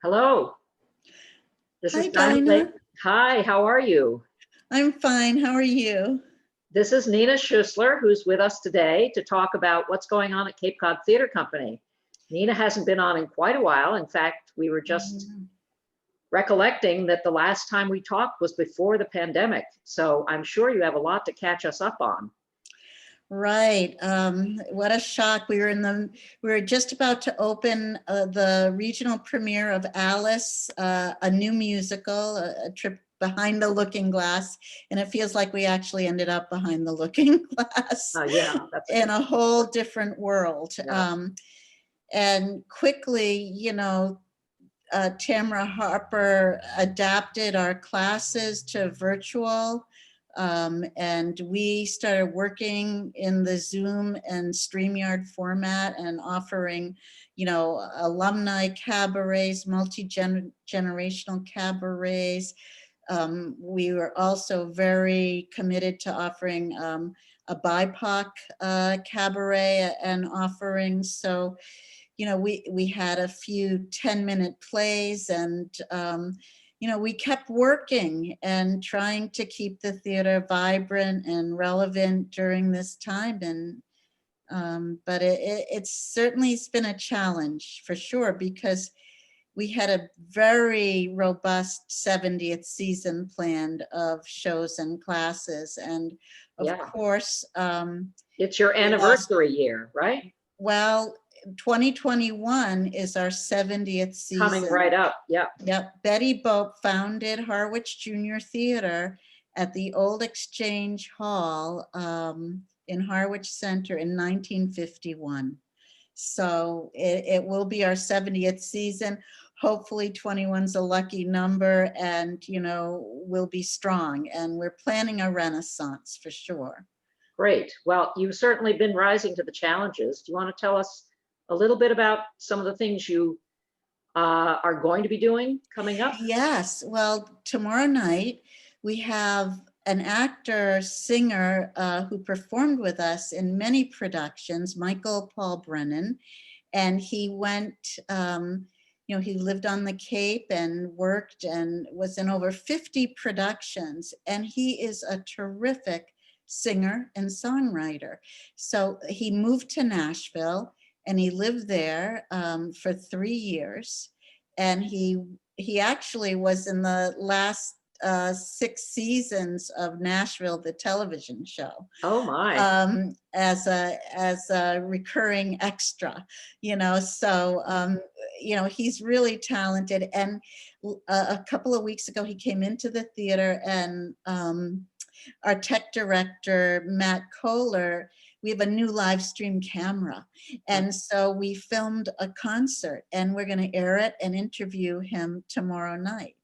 Hello, this is Hi, Dinah. Dinah. Hi, how are you? I'm fine. How are you? This is Nina Schuessler, who's with us today to talk about what's going on at Cape Cod Theatre Company. Nina hasn't been on in quite a while. In fact, we were just recollecting that the last time we talked was before the pandemic. So I'm sure you have a lot to catch us up on. Right. What a shock. We were just about to open the regional premiere of Alice, a new musical, a trip behind the looking glass. And it feels like we actually ended up behind the looking glass Yeah, that's in a whole different world. yeah. And quickly, Tamara Harper adapted our classes to virtual, and we started working in the Zoom and StreamYard format and offering, alumni cabarets, multi-generational cabarets. We were also very committed to offering a BIPOC cabaret and offerings. So we had a few 10-minute plays and, we kept working and trying to keep the theater vibrant and relevant during this time. And, but it's certainly been a challenge for sure, because we had a very robust 70th season planned of shows and classes. And of Yeah. course, It's your anniversary year, right? well, 2021 is our 70th season. Coming right up. Yep. Yep. Betty Bope founded Harwich Junior Theatre at the Old Exchange Hall in Harwich Center in 1951. So it will be our 70th season. Hopefully 21's a lucky number, and we'll be strong, and we're planning a renaissance for sure. Great. Well, you've certainly been rising to the challenges. Do you want to tell us a little bit about some of the things you are going to be doing coming up? Yes. Well, tomorrow night we have an actor, singer who performed with us in many productions, Michael Paul Brennan, and he went, he lived on the Cape and worked and was in over 50 productions, and he is a terrific singer and songwriter. So he moved to Nashville and he lived there for 3 years. And he actually was in the last 6 seasons of Nashville, the television show. Oh my. As a recurring extra, so he's really talented. And a couple of weeks ago, he came into the theater, and our tech director, Matt Kohler, we have a new live stream camera. And so we filmed a concert, and we're going to air it and interview him tomorrow night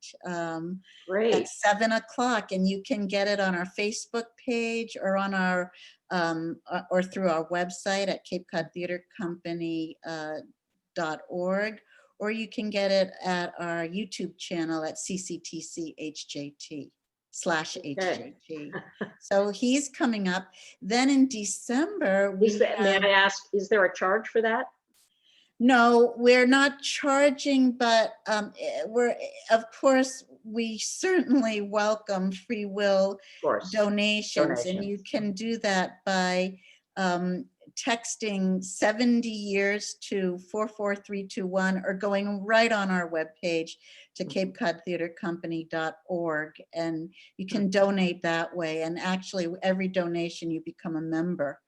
Great. at 7 o'clock. And you can get it on our Facebook page or on our or through our website at CapeCodTheatreCompany.org, or you can get it at our YouTube channel at CCTCHJT/HJT. So he's coming up. Then in December, May I ask, is there a charge for that? No, we're not charging, but of course, we certainly welcome free will donations. And you can do that by texting 70 years to 44321, or going right on our webpage to CapeCodTheatreCompany.org, and you can donate that way. And actually, every donation, you become a member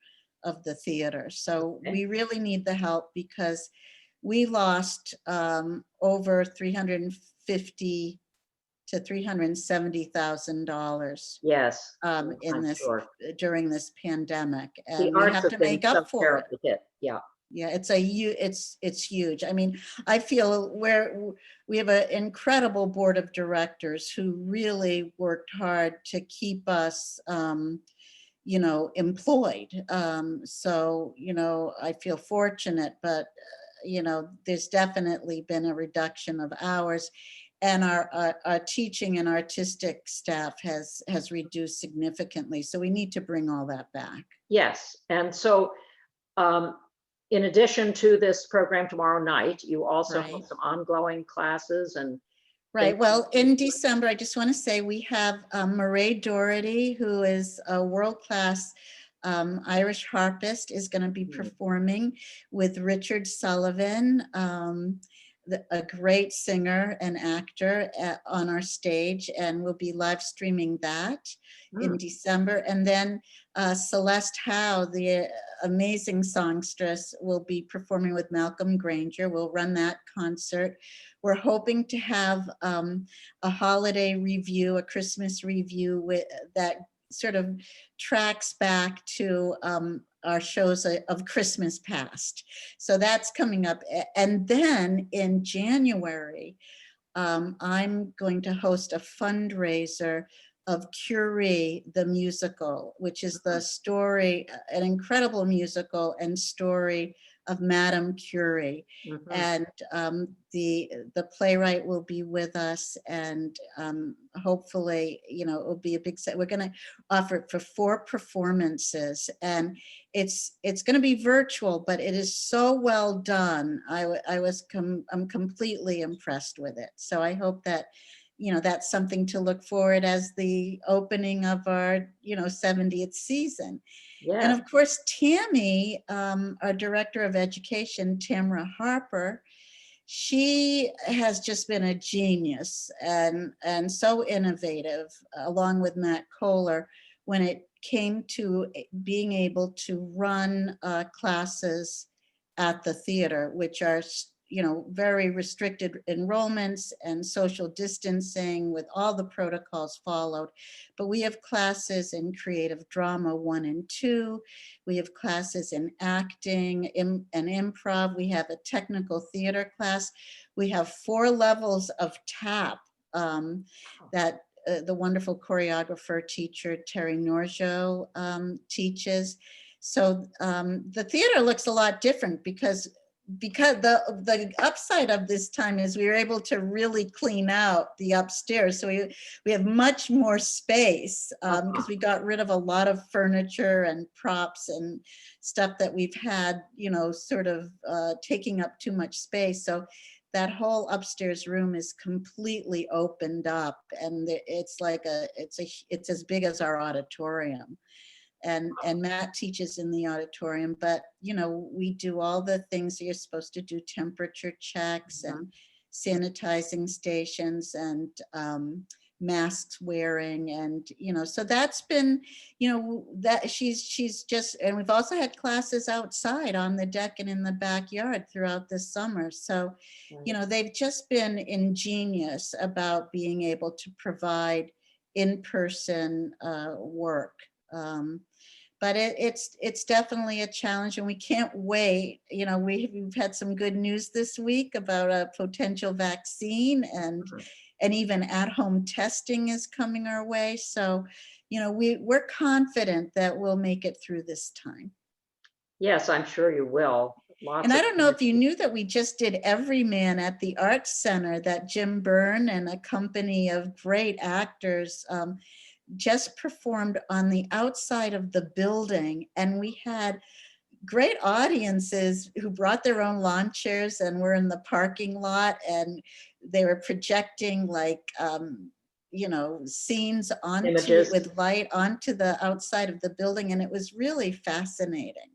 of the theater. So we really need the help, because we lost over $350,000 to $370,000. Yes, during this pandemic, and the we have to make up for it. Yeah. Yeah, it's huge. I mean, I feel we have an incredible board of directors who really worked hard to keep us employed. So, I feel fortunate, but, there's definitely been a reduction of hours, and our teaching and artistic staff has reduced significantly. So we need to bring all that back. Yes. And so in addition to this program tomorrow night, you also Right. have some ongoing classes and Right. things. Well, in December, I just want to say we have Murray Doherty, who is a world-class Irish harpist, is going to be performing with Richard Sullivan, a great singer and actor on our stage, and we'll be live streaming that in December. And then Celeste Howe, the amazing songstress, will be performing with Malcolm Granger. We'll run that concert. We're hoping to have a holiday review, a Christmas review that sort of tracks back to our shows of Christmas past. So that's coming up. And then in January, I'm going to host a fundraiser of Curie, the musical, which is the story, an incredible musical and story of Madame Curie. And the playwright will be with us, and hopefully, you know, it will be a big set. We're going to offer it for 4 performances, and it's going to be virtual, but it is so well done. I'm completely impressed with it. So I hope that, you know, that's something to look forward as the opening of our, you know, 70th season. Yeah. And of course, Tammy, our director of education, Tamara Harper, she has just been a genius and so innovative, along with Matt Kohler, when it came to being able to run classes at the theater, which are, you know, very restricted enrollments and social distancing with all the protocols followed. But we have classes in creative drama 1 and 2. We have classes in acting and improv. We have a technical theater class. We have 4 levels of tap that the wonderful choreographer teacher Terry Norjo teaches. So the theater looks a lot different because the upside of this time is we were able to really clean out the upstairs. So we have much more space because we got rid of a lot of furniture and props and stuff that we've had, you know, sort of taking up too much space. So that whole upstairs room is completely opened up, and it's like it's as big as our auditorium. And Matt teaches in the auditorium, but, you know, we do all the things that you're supposed to do, temperature checks and sanitizing stations and masks wearing, and, you know, so that's been, you know, that she's just, and we've also had classes outside on the deck and in the backyard throughout the summer. So, you know, they've just been ingenious about being able to provide in-person work. But it's definitely a challenge, and we can't wait. You know, we've had some good news this week about a potential vaccine, and even at-home testing is coming our way. So, you know, we're confident that we'll make it through this time. Yes, I'm sure you will. And I don't know if you knew that we just did Everyman at the Arts Center, that Jim Byrne and a company of great actors just performed on the outside of the building, and we had great audiences who brought their own lawn chairs and were in the parking lot, and they were projecting like you know, scenes onto Images. with light onto the outside of the building, and it was really fascinating.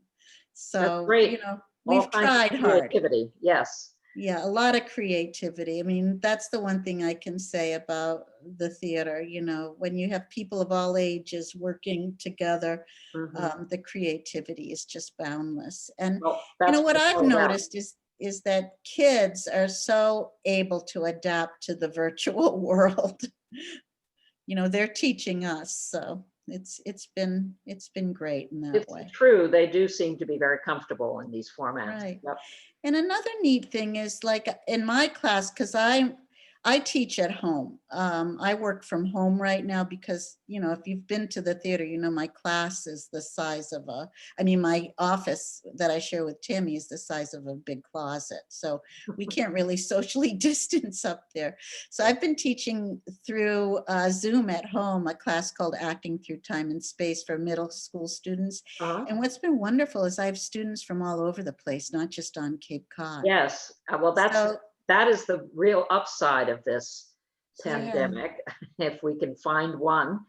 So, you know, we've tried hard. Creativity, yes. Yeah, a lot of creativity. I mean, that's the one thing I can say about the theater. You know, when you have people of all ages working together, the creativity is just boundless. And you know what I've noticed is that kids are so able to adapt to the virtual world. You know, they're teaching us, so it's been great in that way. It's true. They do seem to be very comfortable in these formats. Right. Yep. And another neat thing is, like in my class, because I I teach at home. I work from home right now because, if you've been to the theater, my class is the size of my office that I share with Tammy is the size of a big closet. So we can't really socially distance up there. So I've been teaching through Zoom at home, a class called Acting Through Time and Space for middle school students. Uh-huh. And what's been wonderful is I have students from all over the place, not just on Cape Cod. Yes, well, So, that is the real upside of this yeah, pandemic, if we can find one.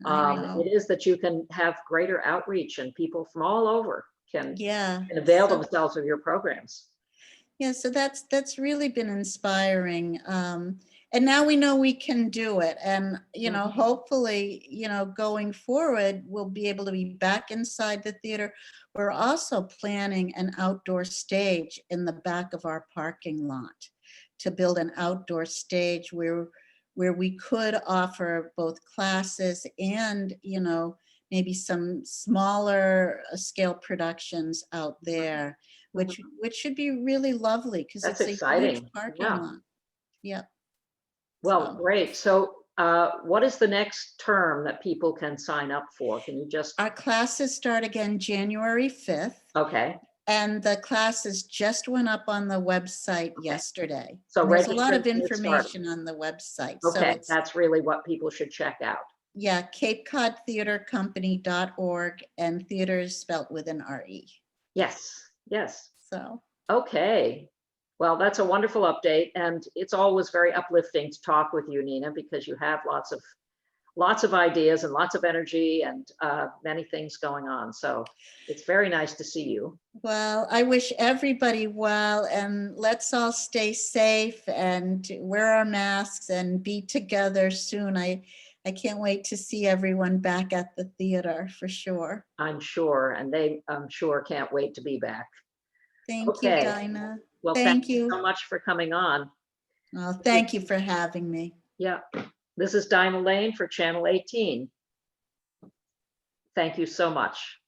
I know. It is that you can have greater outreach and people from all over Yeah. can avail themselves of your programs. Yeah, so that's really been inspiring. And now we know we can do it. And, Mhm. hopefully, going forward, we'll be able to be back inside the theater. We're also planning an outdoor stage in the back of our parking lot to build an outdoor stage where we could offer both classes and, maybe some smaller scale productions out there which Mhm. which should be really lovely because That's it's a huge exciting. parking Yeah. lot. Yep. Well, So great. So, what is the next term that people can sign up for? Can you just, our classes start again January 5th, okay, and the classes just went up on the website okay. yesterday. So And there's a lot registering of to get started. information on the website. So Okay, it's, that's really what people should check out. yeah, Cape Cod Theatre Company.org, and theater is spelt with an R-E. Yes, yes. So Okay. Well, that's a wonderful update, and it's always very uplifting to talk with you, Nina, because you have lots of ideas and lots of energy and many things going on. So it's very nice to see you. well, I wish everybody well, and let's all stay safe and wear our masks and be together soon. I can't wait to see everyone back at the theater for sure. I'm sure, and I'm sure, can't wait to be back. Thank you, Okay. Dinah. Well, thank Thank you so you. much for coming on. Well, thank you for having me. Yeah. This is Dinah Lane for Channel 18. Thank you so much.